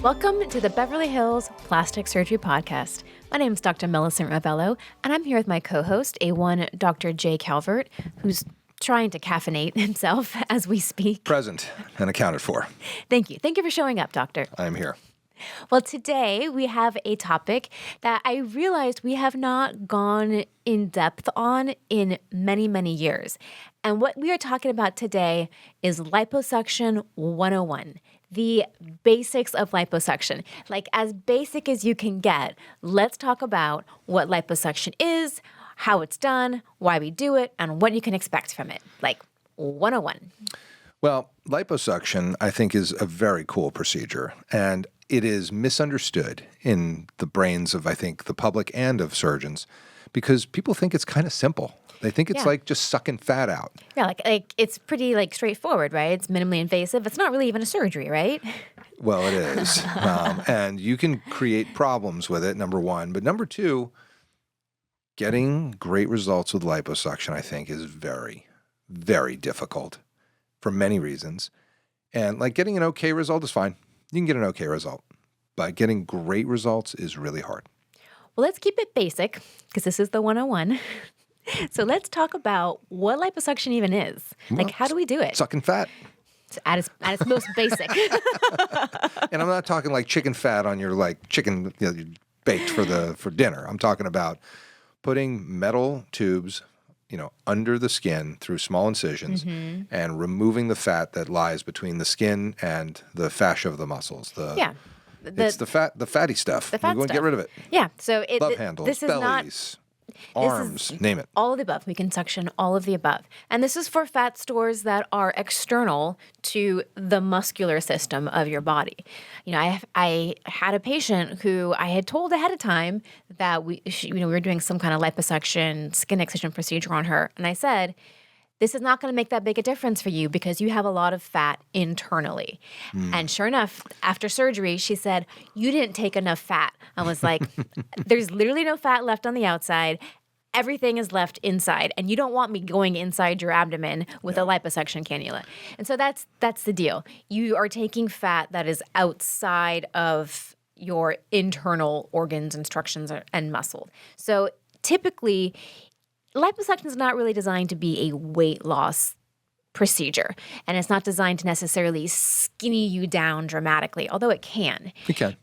Welcome to the Beverly Hills Plastic Surgery Podcast. My name is Dr. Millicent Rovelo, and I'm here with my co-host, A1 Dr. J. Calvert, who's trying to caffeinate himself as we speak. Present and accounted for. Thank you. Thank you for showing up, doctor. I'm here. Well, today we have a topic that I realized we have not gone in depth on in many, many years. And what we are talking about today is Liposuction 101. The basics of liposuction. Like as basic as you can get, let's talk about what liposuction is, how it's done, why we do it, and what you can expect from it. Like 101. Well, liposuction, I think, is a very cool procedure, and it is misunderstood in the brains of, I think, the public and of surgeons because people think it's kind of simple. They think it's like just sucking fat out. Yeah, like it's pretty straightforward, right? It's minimally invasive. It's not really even a surgery, right? Well, it is. And you can create problems with it, number one. But number two, getting great results with liposuction, I think, is very, very difficult for many reasons. And like getting an okay result is fine. You can get an okay result. But getting great results is really hard. Well, let's keep it basic because this is the 101. So let's talk about what liposuction even is. Like, how do we do it? Sucking fat. At its most basic. And I'm not talking like chicken fat on your chicken you baked for dinner. I'm talking about putting metal tubes, under the skin through small incisions and removing the fat that lies between the skin and the fascia of the muscles. It's the fatty stuff. The fat We're going to get rid of it. Yeah. So love handles, this is bellies. Arms, name it. All of the above. We can suction all of the above. And this is for fat stores that are external to the muscular system of your body. I had a patient who I had told ahead of time that we were doing some kind of liposuction, skin excision procedure on her. And I said, this is not going to make that big a difference for you because you have a lot of fat internally. And sure enough, after surgery, she said, you didn't take enough fat. I was like, there's literally no fat left on the outside. Everything is left inside. And you don't want me going inside your abdomen with a liposuction cannula. And so that's the deal. You are taking fat that is outside of your internal organs and structures and muscle. So typically, liposuction is not really designed to be a weight loss procedure, and it's not designed to necessarily skinny you down dramatically, although it can. It can.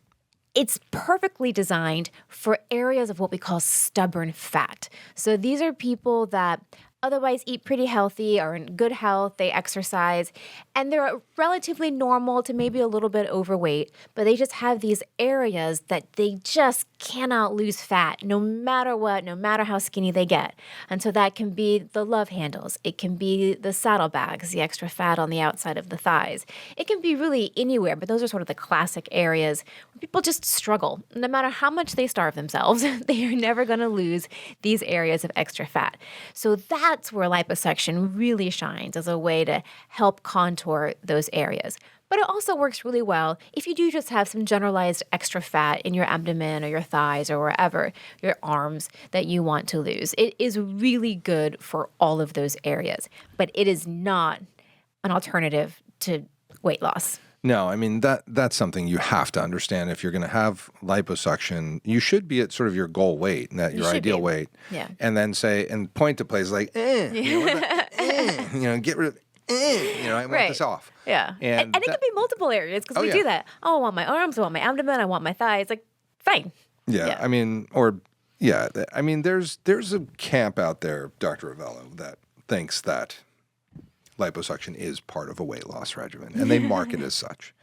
It's perfectly designed for areas of what we call stubborn fat. So these are people that otherwise eat pretty healthy, are in good health, they exercise, and they're relatively normal to maybe a little bit overweight, but they just have these areas that they just cannot lose fat no matter what, no matter how skinny they get. And so that can be the love handles. It can be the saddlebags, the extra fat on the outside of the thighs. It can be really anywhere, but those are sort of the classic areas where people just struggle. No matter how much they starve themselves, they are never going to lose these areas of extra fat. So that's where liposuction really shines as a way to help contour those areas. But it also works really well if you do just have some generalized extra fat in your abdomen or your thighs or wherever, your arms, that you want to lose. It is really good for all of those areas, but it is not an alternative to weight loss. No, I mean, that's something you have to understand. If you're going to have liposuction, you should be at sort of your goal weight, your ideal weight. Yeah. And then point to places like, get rid of I want this off. Yeah. And it can be multiple areas because we do that. Oh, I want my arms, I want my abdomen, I want my thighs. Like, fine. Yeah. I mean, there's a camp out there, Dr. Rovelo, that thinks that liposuction is part of a weight loss regimen, and they mark it as such.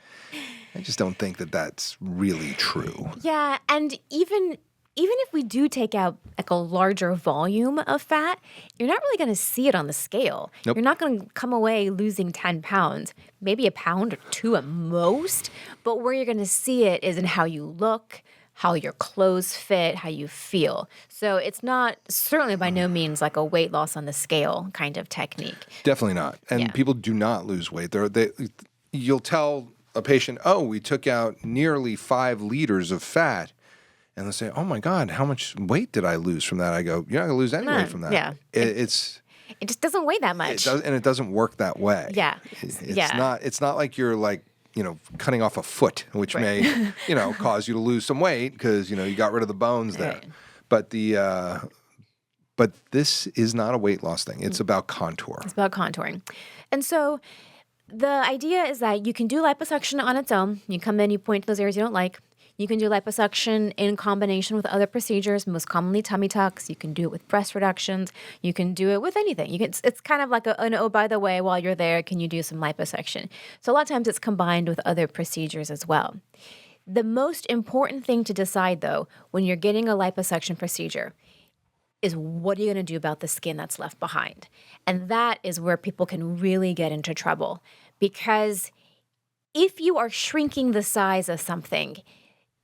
I just don't think that that's really true. Yeah, and even if we do take out like a larger volume of fat, you're not really going to see it on the scale. Nope. You're not going to come away losing 10 pounds, maybe a pound or two at most, but where you're going to see it is in how you look, how your clothes fit, how you feel. So it's not, certainly by no means like a weight loss on the scale kind of technique. Definitely not. And people do not lose weight. You'll tell a patient, we took out nearly 5 liters of fat. And they'll say, oh my God, how much weight did I lose from that? I go, you're not going to lose any weight from that. Yeah. It just doesn't weigh that much. It doesn't work that way. Yeah. It's not like you're like cutting off a foot, which may, cause you to lose some weight because, you got rid of the bones there. Right. But this is not a weight loss thing. It's about contour. It's about contouring. And so the idea is that you can do liposuction on its own. You come in, you point to those areas you don't like. You can do liposuction in combination with other procedures, most commonly tummy tucks. You can do it with breast reductions. You can do it with anything. It's kind of like oh, by the way, while you're there, can you do some liposuction? So a lot of times it's combined with other procedures as well. The most important thing to decide, though, when you're getting a liposuction procedure is what are you going to do about the skin that's left behind? And that is where people can really get into trouble. Because if you are shrinking the size of something,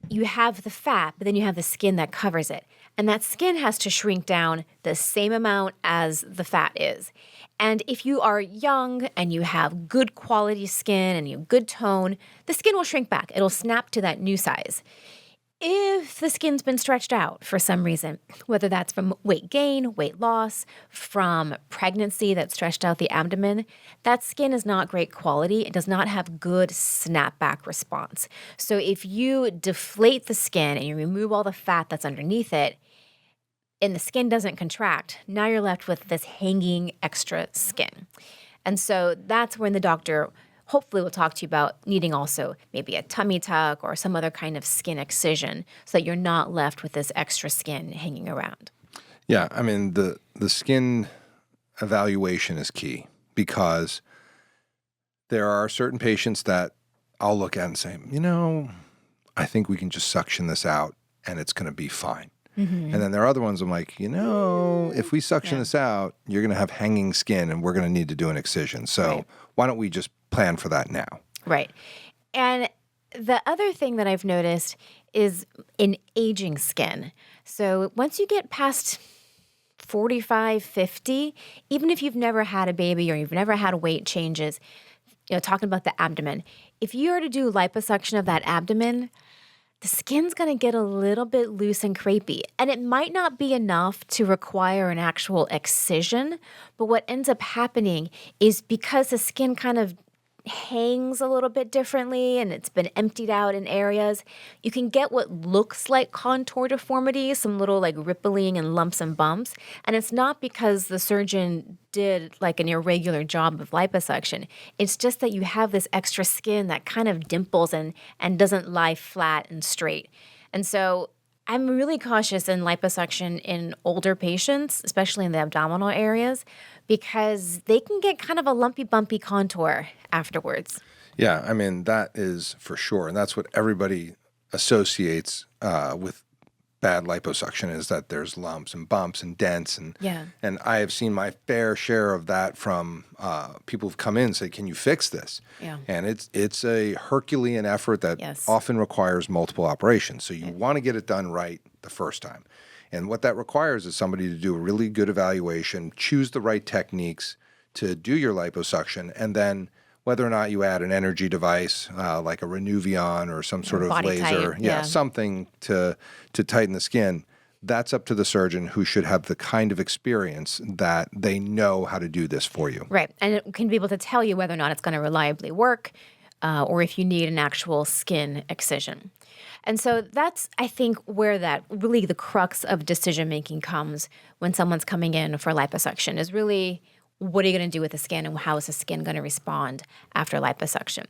you have the fat, but then you have the skin that covers it. And that skin has to shrink down the same amount as the fat is. And if you are young and you have good quality skin and you have good tone, the skin will shrink back. It'll snap to that new size. If the skin's been stretched out for some reason, whether that's from weight gain, weight loss, from pregnancy that stretched out the abdomen, that skin is not great quality. It does not have good snapback response. So if you deflate the skin and you remove all the fat that's underneath it, and the skin doesn't contract, now you're left with this hanging extra skin. And so that's when the doctor hopefully we'll talk to you about needing also maybe a tummy tuck or some other kind of skin excision so that you're not left with this extra skin hanging around. Yeah, I mean, the skin evaluation is key because there are certain patients that I'll look at and say, I think we can just suction this out and it's going to be fine. Mm-hmm. And then there are other ones I'm like, if we suction this out, you're going to have hanging skin and we're going to need to do an excision. So why don't we just plan for that now? Right. And the other thing that I've noticed is in aging skin. So once you get past 45, 50, even if you've never had a baby or you've never had weight changes, talking about the abdomen, if you were to do liposuction of that abdomen, the skin's going to get a little bit loose and crepey. And it might not be enough to require an actual excision, but what ends up happening is because the skin kind of hangs a little bit differently and it's been emptied out in areas, you can get what looks like contour deformity, some little like rippling and lumps and bumps. And it's not because the surgeon did like an irregular job of liposuction. It's just that you have this extra skin that kind of dimples and doesn't lie flat and straight. And so I'm really cautious in liposuction in older patients, especially in the abdominal areas, because they can get kind of a lumpy, bumpy contour afterwards. Yeah, I mean, that is for sure. And that's what everybody associates with bad liposuction is that there's lumps and bumps and dents. And I have seen my fair share of that from people who've come in and say, can you fix this? Yeah. And it's a Herculean effort that often requires multiple operations. So you want to get it done right the first time. And what that requires is somebody to do a really good evaluation, choose the right techniques to do your liposuction, and then whether or not you add an energy device like a Renuvion or some sort of laser, something to tighten the skin, that's up to the surgeon who should have the kind of experience that they know how to do this for you. Right. And it can be able to tell you whether or not it's going to reliably work or if you need an actual skin excision. And so that's, I think, where that really the crux of decision-making comes when someone's coming in for liposuction is really what are you going to do with the skin and how is the skin going to respond after liposuction?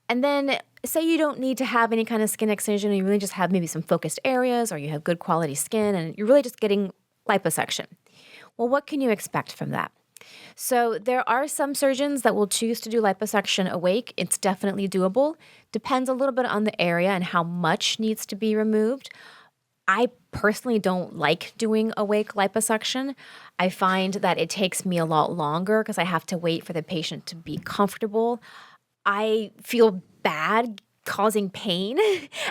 And then say you don't need to have any kind of skin excision and you really just have maybe some focused areas or you have good quality skin and you're really just getting liposuction. Well, what can you expect from that? So there are some surgeons that will choose to do liposuction awake. It's definitely doable. Depends a little bit on the area and how much needs to be removed. I personally don't like doing awake liposuction. I find that it takes me a lot longer because I have to wait for the patient to be comfortable. I feel bad causing pain,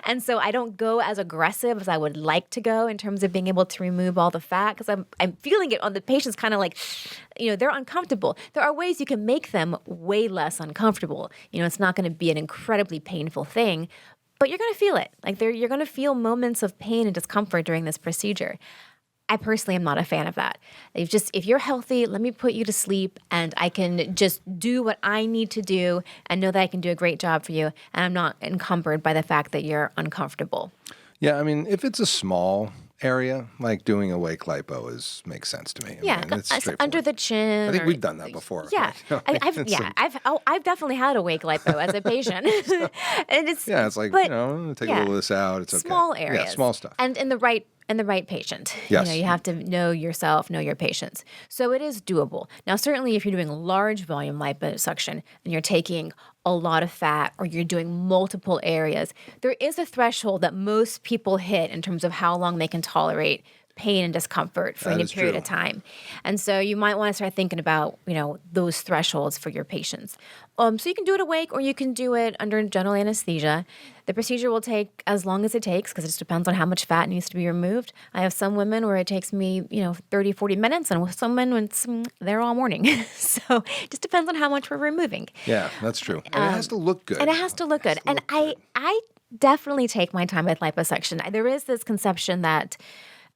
and so I don't go as aggressive as I would like to go in terms of being able to remove all the fat because I'm feeling it on the patients kind of like, they're uncomfortable. There are ways you can make them way less uncomfortable. It's not going to be an incredibly painful thing, but you're going to feel it. Like you're going to feel moments of pain and discomfort during this procedure. I personally am not a fan of that. If you're healthy, let me put you to sleep and I can just do what I need to do and know that I can do a great job for you. And I'm not encumbered by the fact that you're uncomfortable. Yeah, I mean, if it's a small area, like doing a wake lipo makes sense to me. Yeah, I mean, it's under the chin. I think we've done that before. Yeah, Right? I've definitely had a wake lipo as a patient, and it's like but, take a little of this out. It's okay. Small areas, yeah, small stuff, and in the right patient. Yes. You have to know yourself, know your patients. So it is doable. Now, certainly, if you're doing large volume liposuction and you're taking a lot of fat or you're doing multiple areas, there is a threshold that most people hit in terms of how long they can tolerate pain and discomfort for any period of time. And so you might want to start thinking about, those thresholds for your patients. So you can do it awake or you can do it under general anesthesia. The procedure will take as long as it takes because it just depends on how much fat needs to be removed. I have some women where it takes me, 30, 40 minutes, and with some women, it's there all morning. So it just depends on how much we're removing. Yeah, that's true. And it has to look good. And it has to look good. And I definitely take my time with liposuction. There is this conception that,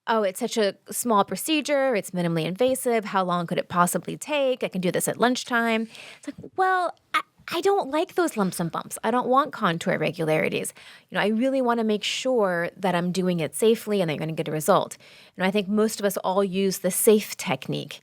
it's such a small procedure. It's minimally invasive. How long could it possibly take? I can do this at lunchtime. It's like, well, I don't like those lumps and bumps. I don't want contour irregularities. I really want to make sure that I'm doing it safely and that you're going to get a result. I think most of us all use the SAFE technique.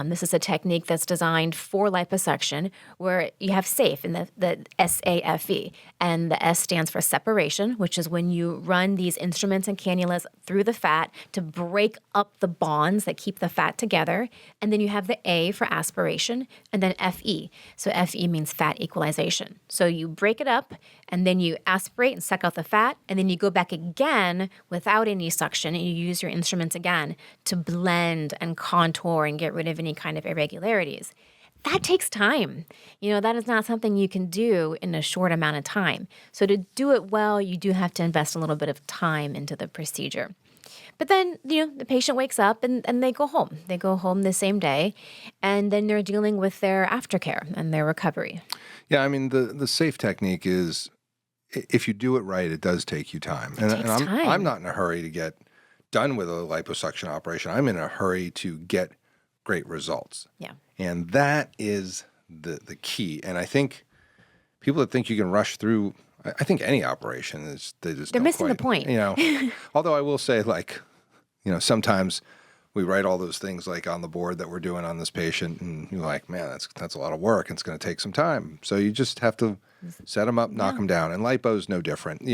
This is a technique that's designed for liposuction where you have SAFE in the SAFE. And the S stands for separation, which is when you run these instruments and cannulas through the fat to break up the bonds that keep the fat together. And then you have the A for aspiration and then FE. So FE means fat equalization. So you break it up and then you aspirate and suck out the fat, and then you go back again without any suction, and you use your instruments again to blend and contour and get rid of any kind of irregularities. That takes time. That is not something you can do in a short amount of time. So to do it well, you do have to invest a little bit of time into the procedure. But then, the patient wakes up and they go home. They go home the same day, and then they're dealing with their aftercare and their recovery. Yeah, I mean, the SAFE technique is, if you do it right, it does take you time. It takes time. I'm not in a hurry to get done with a liposuction operation. I'm in a hurry to get great results. Yeah. And that is the key. And I think people that think you can rush through, I think any operation is, they're missing the point. Although I will say, sometimes we write all those things like on the board that we're doing on this patient, and you're like, man, that's a lot of work. It's going to take some time. So you just have to set them up, knock them down. And lipo is no different.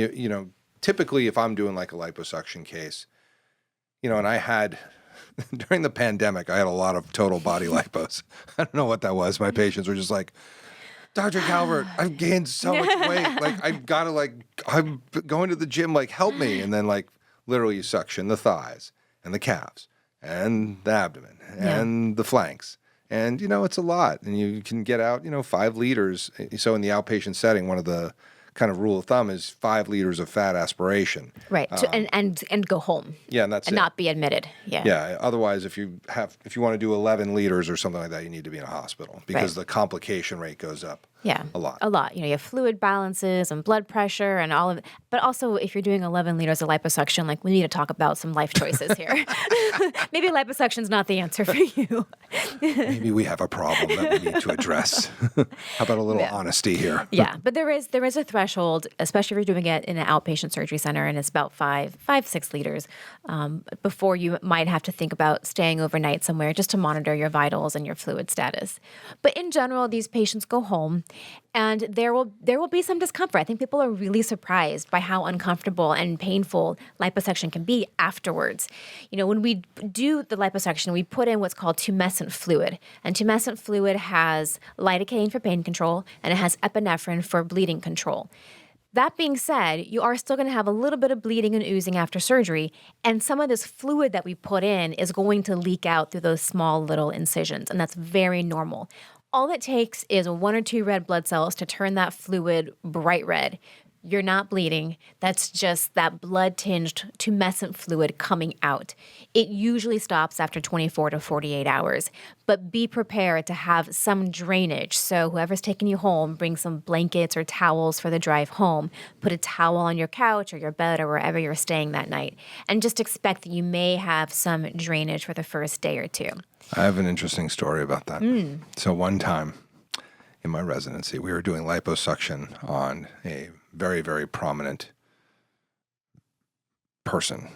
Typically if I'm doing like a liposuction case, and I had, during the pandemic, I had a lot of total body lipos. I don't know what that was. My patients were just like, Dr. Calvert, I've gained so much weight. I'm going to the gym, help me. And then literally you suction the thighs and the calves and the abdomen and the flanks. And, it's a lot. And you can get out, 5 liters. So in the outpatient setting, one of the kind of rule of thumb is 5 liters of fat aspiration. Right. And go home. Yeah, and that's and it. not be admitted. Yeah. Yeah. Otherwise, if you want to do 11 liters or something like that, you need to be in a hospital because the complication rate goes up. Yeah. A lot. A lot. You have fluid balances and blood pressure and all of it. But also, if you're doing 11 liters of liposuction, we need to talk about some life choices here. Maybe liposuction's not the answer for you. Maybe we have a problem that we need to address. How about a little honesty here? Yeah. But there is a threshold, especially if you're doing it in an outpatient surgery center, and it's about 6 liters before you might have to think about staying overnight somewhere just to monitor your vitals and your fluid status. But in general, these patients go home. And there will be some discomfort. I think people are really surprised by how uncomfortable and painful liposuction can be afterwards. When we do the liposuction, we put in what's called tumescent fluid. And tumescent fluid has lidocaine for pain control, and it has epinephrine for bleeding control. That being said, you are still going to have a little bit of bleeding and oozing after surgery, and some of this fluid that we put in is going to leak out through those small little incisions, and that's very normal. All it takes is 1 or 2 red blood cells to turn that fluid bright red. You're not bleeding. That's just that blood-tinged tumescent fluid coming out. It usually stops after 24 to 48 hours, but be prepared to have some drainage. So whoever's taking you home, bring some blankets or towels for the drive home. Put a towel on your couch or your bed or wherever you're staying that night. And just expect that you may have some drainage for the first day or two. I have an interesting story about that. So one time in my residency, we were doing liposuction on a very, very prominent person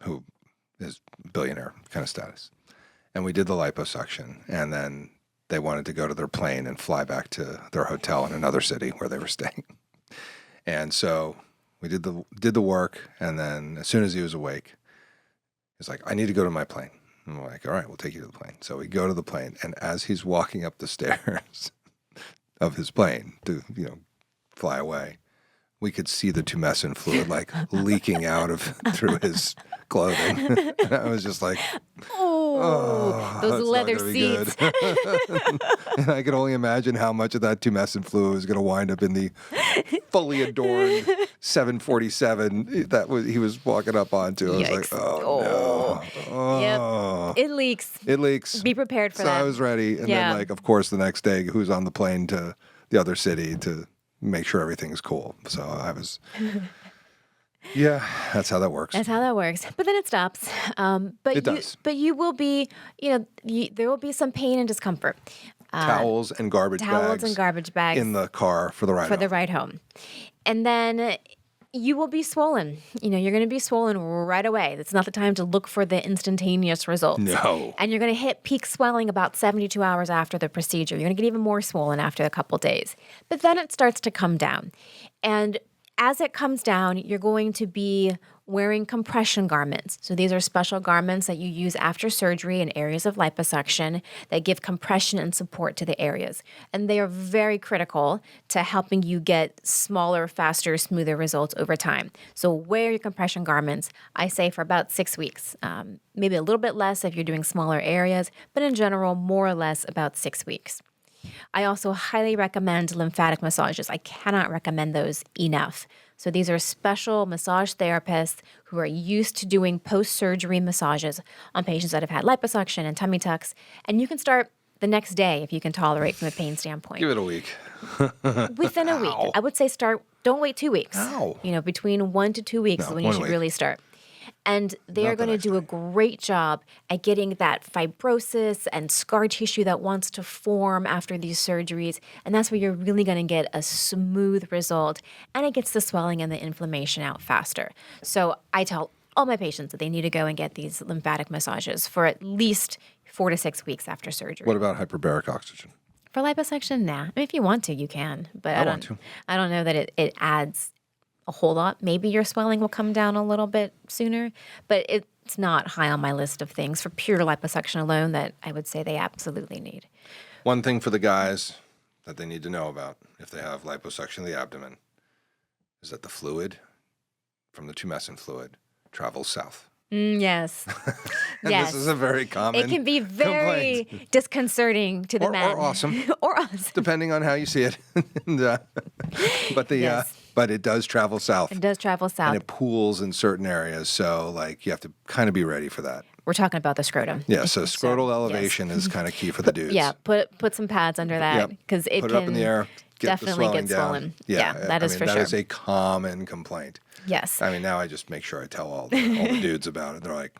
who is billionaire kind of status. And we did the liposuction, and then they wanted to go to their plane and fly back to their hotel in another city where they were staying. And so we did the work, and then as soon as he was awake, he's like, I need to go to my plane. And we're like, all right, we'll take you to the plane. So we go to the plane, and as he's walking up the stairs of his plane to, fly away, we could see the tumescent fluid like leaking out through his clothing. And I was just like, those leather seats. And I could only imagine how much of that tumescent fluid was going to wind up in the fully adorned 747 he was walking up onto. I was like, no. Yep. It leaks. It leaks. Be prepared for so that. I was ready. And then, of course, the next day, who's on the plane to the other city to make sure everything's cool. So I was... Yeah, that's how that works. That's how that works. But then it stops. It does. But you will be, there will be some pain and discomfort. Towels and garbage bags in the car for the ride home. And then you will be swollen. You're going to be swollen right away. It's not the time to look for the instantaneous results. No. And you're going to hit peak swelling about 72 hours after the procedure. You're going to get even more swollen after a couple days. But then it starts to come down. And as it comes down, you're going to be wearing compression garments. So these are special garments that you use after surgery in areas of liposuction that give compression and support to the areas. And they are very critical to helping you get smaller, faster, smoother results over time. So wear your compression garments, I say, for about 6 weeks. Maybe a little bit less if you're doing smaller areas, but in general, more or less about 6 weeks. I also highly recommend lymphatic massages. I cannot recommend those enough. So these are special massage therapists who are used to doing post-surgery massages on patients that have had liposuction and tummy tucks. And you can start the next day if you can tolerate from a pain standpoint. Give it a week. Within a week. I would say don't wait 2 weeks. Ow. Between 1 to 2 weeks is when you should really start. And they are going to do a great job at getting that fibrosis and scar tissue that wants to form after these surgeries. And that's where you're really going to get a smooth result. And it gets the swelling and the inflammation out faster. So I tell all my patients that they need to go and get these lymphatic massages for at least 4 to 6 weeks after surgery. What about hyperbaric oxygen? For liposuction, nah. I mean, if you want to, you can. But I don't know that it adds a whole lot. Maybe your swelling will come down a little bit sooner, but it's not high on my list of things for pure liposuction alone that I would say they absolutely need. One thing for the guys that they need to know about if they have liposuction of the abdomen is that the fluid from the tumescent fluid travels south. Yes. And yes. This is a very common It can be very complaint. disconcerting to the men. Or awesome. Or awesome. Depending on how you see it. But it does travel south. It does travel south. And it pools in certain areas. So, you have to kind of be ready for that. We're talking about the scrotum. Yeah, so scrotal elevation is kind of key for the dudes. Yeah, put some pads under that because it put can it up in the air, definitely get swollen. Yeah, that is for sure. That is a common complaint. Yes. I mean, now I just make sure I tell all the dudes about it. They're like,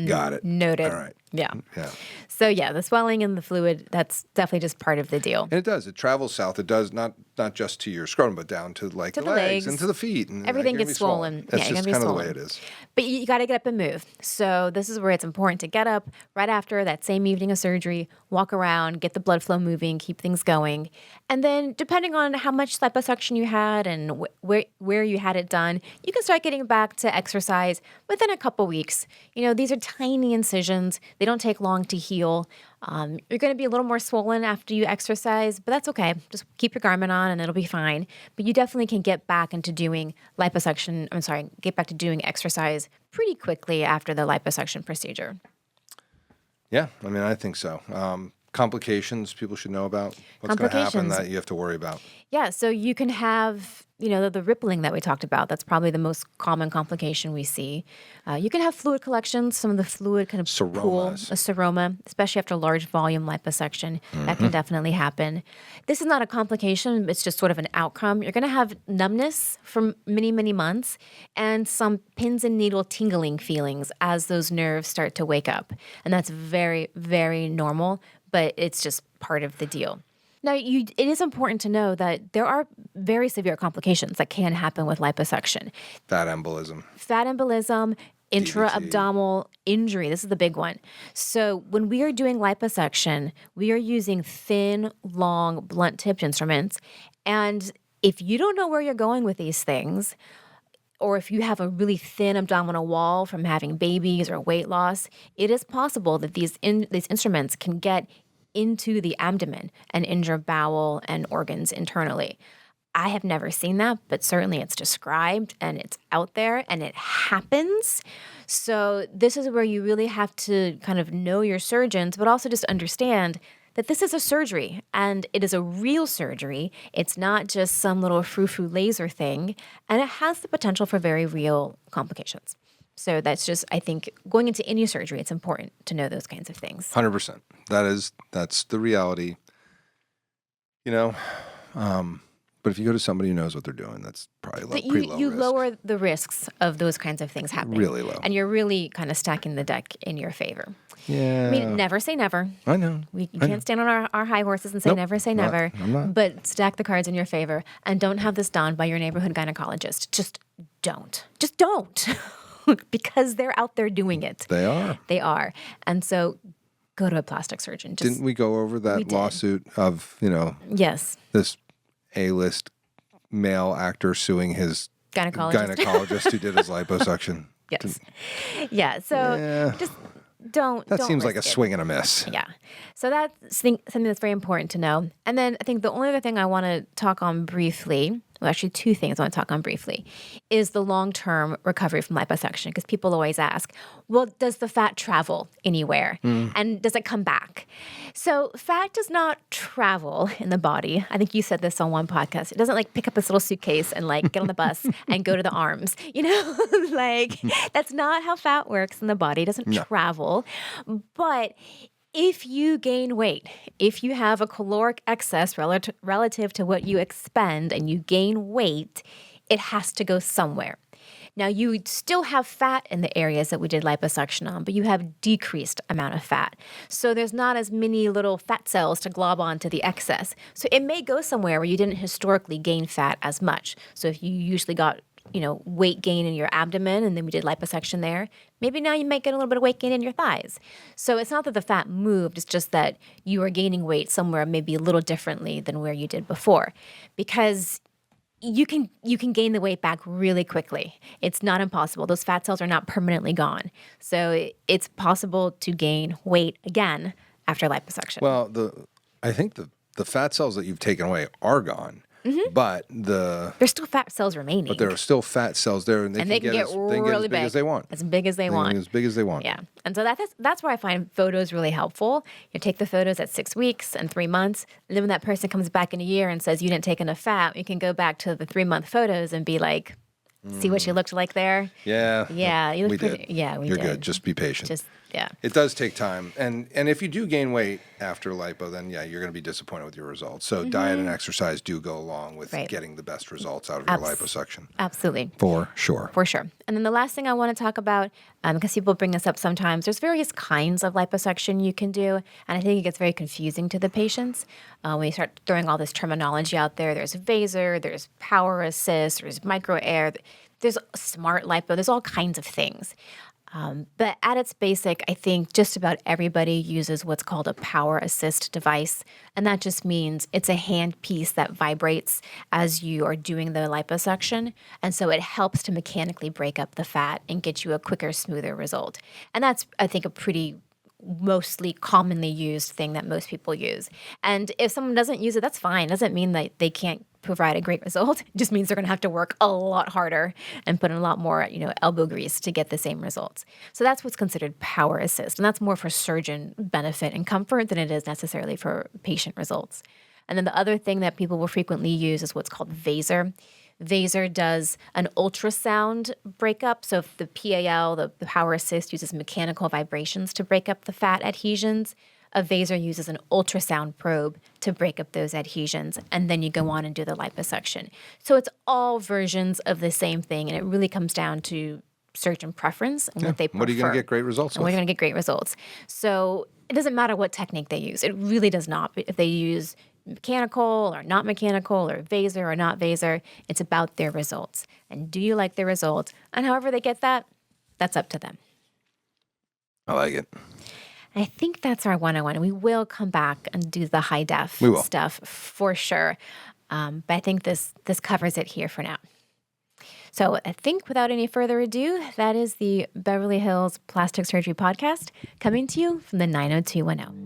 got it. Noted. All right. Yeah. Yeah. So the swelling and the fluid, that's definitely just part of the deal. And it does. It travels south. It does not just to your scrotum, but down to the legs and to the feet. And everything gets swollen. That's just kind of the way it is. But you got to get up and move. So this is where it's important to get up right after that same evening of surgery, walk around, get the blood flow moving, keep things going. And then depending on how much liposuction you had and where you had it done, you can start getting back to exercise within a couple weeks. These are tiny incisions. They don't take long to heal. You're going to be a little more swollen after you exercise, but that's okay. Just keep your garment on and it'll be fine. But you definitely can get back into doing get back to doing exercise pretty quickly after the liposuction procedure. Yeah, I mean, I think so. Complications people should know about? What's going to happen Complications. that you have to worry about? Yeah, so you can have, the rippling that we talked about. That's probably the most common complication we see. You can have fluid collections, some of the fluid kind of pool, Seromas. a seroma, especially after large volume liposuction. That can definitely happen. This is not a complication. It's just sort of an outcome. You're going to have numbness for many, many months and some pins and needle tingling feelings as those nerves start to wake up. And that's very, very normal, but it's just part of the deal. Now, it is important to know that there are very severe complications that can happen with liposuction. Fat embolism. Fat embolism, intra-abdominal injury. This is the big one. So when we are doing liposuction, we are using thin, long, blunt-tipped instruments. And if you don't know where you're going with these things, or if you have a really thin abdominal wall from having babies or weight loss, it is possible that these instruments can get into the abdomen and injure bowel and organs internally. I have never seen that, but certainly it's described and it's out there and it happens. So this is where you really have to kind of know your surgeons, but also just understand that this is a surgery and it is a real surgery. It's not just some little frou-frou laser thing, and it has the potential for very real complications. So that's just, I think, going into any surgery, it's important to know those kinds of things. 100%. That's the reality. But if you go to somebody who knows what they're doing, that's probably pretty low you risk. lower the risks of those kinds of things happening. Really low. And you're really kind of stacking the deck in your favor. Yeah. I mean, never say never. I know. You can't stand on our high horses and say Nope, never say not- never. I'm not. But stack the cards in your favor. And don't have this done by your neighborhood gynecologist. Just don't. Just don't. Because they're out there doing it. They are. They are. And so go to a plastic surgeon. Just, Didn't we go over that did. lawsuit of, yes. this A-list male actor suing his gynecologist who did his liposuction? Yes. Yeah. So Yeah. just don't. That seems like a risk it. swing and a miss. Yeah. So that's something that's very important to know. And then I think the only other thing I want to talk on briefly, well, actually two things I want to talk on briefly, is the long-term recovery from liposuction. Because people always ask, well, does the fat travel anywhere? And does it come back? So fat does not travel in the body. I think you said this on one podcast. It doesn't pick up this little suitcase and get on the bus and go to the arms. That's not how fat works in the body. It doesn't travel. But if you gain weight, if you have a caloric excess relative to what you expend and you gain weight, it has to go somewhere. Now, you still have fat in the areas that we did liposuction on, but you have decreased amount of fat. So there's not as many little fat cells to glob onto the excess. So it may go somewhere where you didn't historically gain fat as much. So if you usually got weight gain in your abdomen, and then we did liposuction there, maybe now you might get a little bit of weight gain in your thighs. So it's not that the fat moved, it's just that you are gaining weight somewhere maybe a little differently than where you did before. Because you can gain the weight back really quickly. It's not impossible. Those fat cells are not permanently gone. So it's possible to gain weight again after liposuction. Well, I think the fat cells that you've taken away are gone. But there's still fat cells remaining. But there are still fat cells there, and they can get really as big as they want. As big as they want. As big as they want. Yeah. And so that's where I find photos really helpful. You take the photos at 6 weeks and 3 months. And then when that person comes back in a year and says you didn't take enough fat, you can go back to the 3-month photos and be like, see what you looked like there? Yeah. Yeah. You look we pretty. did. Yeah, we You're did. good. Just be patient. Yeah. It does take time. And if you do gain weight after lipo, then you're going to be disappointed with your results. So diet and exercise do go along with getting the best results out of your liposuction. Absolutely. For sure. For sure. And then the last thing I want to talk about, because people bring this up sometimes, there's various kinds of liposuction you can do. And I think it gets very confusing to the patients when you start throwing all this terminology out there. There's Vaser, there's Power Assist, there's Micro Air, there's Smart Lipo, there's all kinds of things. But at its basic, I think just about everybody uses what's called a power assist device. And that just means it's a hand piece that vibrates as you are doing the liposuction. And so it helps to mechanically break up the fat and get you a quicker, smoother result. And that's, I think, a pretty mostly commonly used thing that most people use. And if someone doesn't use it, that's fine. It doesn't mean that they can't provide a great result. It just means they're going to have to work a lot harder and put in a lot more, elbow grease to get the same results. So that's what's considered power assist. And that's more for surgeon benefit and comfort than it is necessarily for patient results. And then the other thing that people will frequently use is what's called Vaser. Vaser does an ultrasound breakup. So if the PAL, the power assist, uses mechanical vibrations to break up the fat adhesions, a Vaser uses an ultrasound probe to break up those adhesions, and then you go on and do the liposuction. So it's all versions of the same thing, and it really comes down to surgeon preference and what they prefer. What are you going to get great results with? We're going to get great results. So it doesn't matter what technique they use. It really does not. If they use mechanical or not mechanical or Vaser or not Vaser, it's about their results. And do you like their results? And however they get that, that's up to them. I like it. I think that's our 101. We will come back and do the high def stuff for sure. But I think this covers it here for now. So I think without any further ado, that is the Beverly Hills Plastic Surgery Podcast coming to you from the 90210.